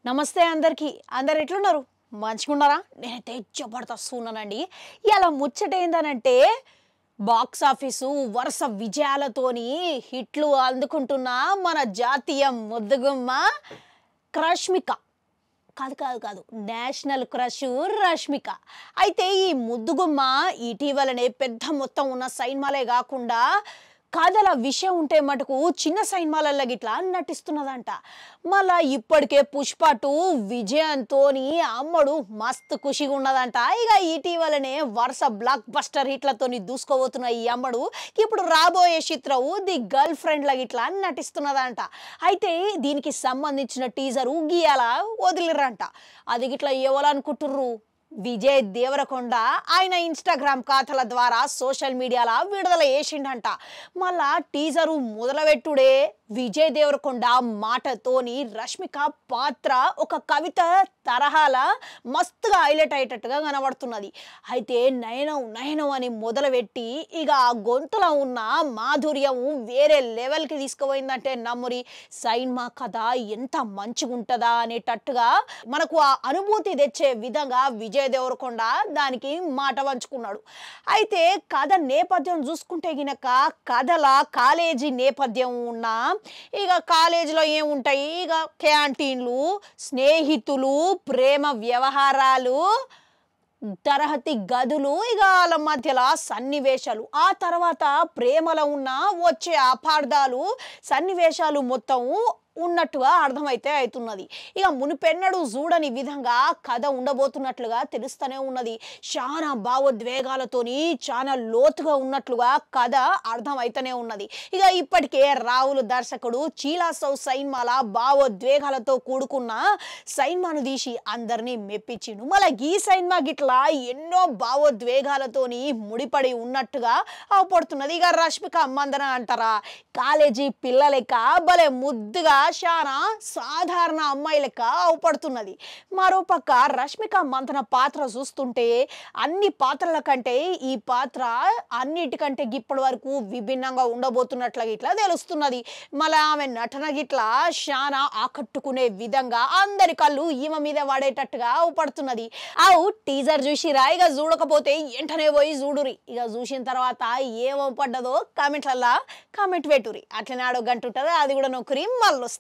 నమస్తే అందరికీ. అందరు ఎట్లున్నారు? మంచిగున్నారా? నేనైతే జబర్దస్త్. ఇలా ముచ్చట ఏందనంటే బాక్స్ ఆఫీసు వరుస విజయాలతోని హిట్లు అందుకుంటున్న మన జాతీయ ముద్దుగుమ్మ రష్మిక. కాదు నేషనల్ క్రష్ రష్మిక. అయితే ఈ ముద్దుగుమ్మ ఇటీవలనే పెద్ద మొత్తం ఉన్న సైన్మాలే కాకుండా కథల విషయం ఉంటే మటుకు చిన్న సైన్మాలల్లో గిట్లా నటిస్తున్నదంట. మళ్ళా ఇప్పటికే పుష్ప 2 విజయంతో అమ్మడు మస్తు ఖుషిగా ఉన్నదంట. ఇక ఇటీవలనే వరుస బ్లాక్ బస్టర్ హిట్లతోని దూసుకోబోతున్న ఈ అమ్మడు ఇప్పుడు రాబోయే చిత్రం ది గర్ల్ ఫ్రెండ్ లా గిట్లా నటిస్తున్నదంట. అయితే దీనికి సంబంధించిన టీజరు గీయాల వదిలిరంట. అది గిట్లా ఎవరనుకుంటుర్రు? విజయ్ దేవరకొండ ఆయన ఇన్స్టాగ్రామ్ ఖాతాల ద్వారా సోషల్ మీడియాలో విడుదల చేసిండంట. మళ్ళా టీజరు మొదలుపెట్టుడే విజయ్ దేవరకొండ మాటతోని రష్మిక పాత్ర ఒక కవిత తరహాల మస్తుగా హైలైట్ అయ్యేటట్టుగా కనబడుతున్నది. అయితే నయనం అని మొదలుపెట్టి ఇక ఆ గొంతులో ఉన్న మాధుర్యం వేరే లెవెల్కి తీసుకుపోయిందంటే నమ్మురి. సైన్మా కథ ఎంత మంచిగా ఉంటుందా అనేటట్టుగా మనకు ఆ అనుభూతి తెచ్చే విధంగా విజయ్ దేవరకొండ దానికి మాట పంచుకున్నాడు. అయితే కథ నేపథ్యం చూసుకుంటే గినక కథల కాలేజీ నేపథ్యం ఉన్న ఇక కాలేజీలో ఏముంటాయి, ఇక క్యాంటీన్లు, స్నేహితులు, ప్రేమ వ్యవహారాలు, తరహతి గదులు, ఇక వాళ్ళ మధ్యలో సన్నివేశాలు, ఆ తర్వాత ప్రేమలో ఉన్న వచ్చే అపార్థాలు సన్నివేశాలు మొత్తం ఉన్నట్టుగా అర్థమైతే అవుతున్నది. ఇక మునిపెన్నడు చూడని విధంగా కథ ఉండబోతున్నట్లుగా తెలుస్తూనే ఉన్నది. చాలా భావోద్వేగాలతోని చాలా లోతుగా ఉన్నట్లుగా కథ అర్థమైతేనే ఉన్నది. ఇక ఇప్పటికే రాహుల్ దర్శకుడు చీలాసౌ సైన్మాల భావోద్వేగాలతో కూడుకున్న సైన్మాను తీసి అందరినీ మెప్పించిండు. మళ్ళీ ఈ సైన్మా గిట్లా ఎన్నో భావోద్వేగాలతోని ముడిపడి ఉన్నట్టుగా అవపడుతున్నది. ఇక రష్మిక మందన అంటారా, కాలేజీ పిల్లలెక్క భలే ముద్దుగా చాలా సాధారణ అమ్మాయి లెక్క అవపడుతున్నది. మరోపక్క రష్మిక మంతన పాత్ర చూస్తుంటే అన్ని పాత్రల కంటే ఈ పాత్ర అన్నిటికంటే ఇప్పటి వరకు విభిన్నంగా ఉండబోతున్నట్లుగా ఇట్లా తెలుస్తున్నది. మళ్ళీ ఆమె నటన గిట్లా చాలా ఆకట్టుకునే విధంగా అందరి కళ్ళు ఈమె మీద పడేటట్టుగా అవపడుతున్నది. టీజర్ చూసిరా? ఇక చూడకపోతే వెంటనే పోయి చూడురి. ఇక చూసిన తర్వాత ఏమో పడ్డదో కామెంట్లల్లా కామెంట్ పెట్టురి. అట్లనే ఆడో గంట ఉంటుంది, అది కూడా నొక్కరి మళ్ళొస్తా.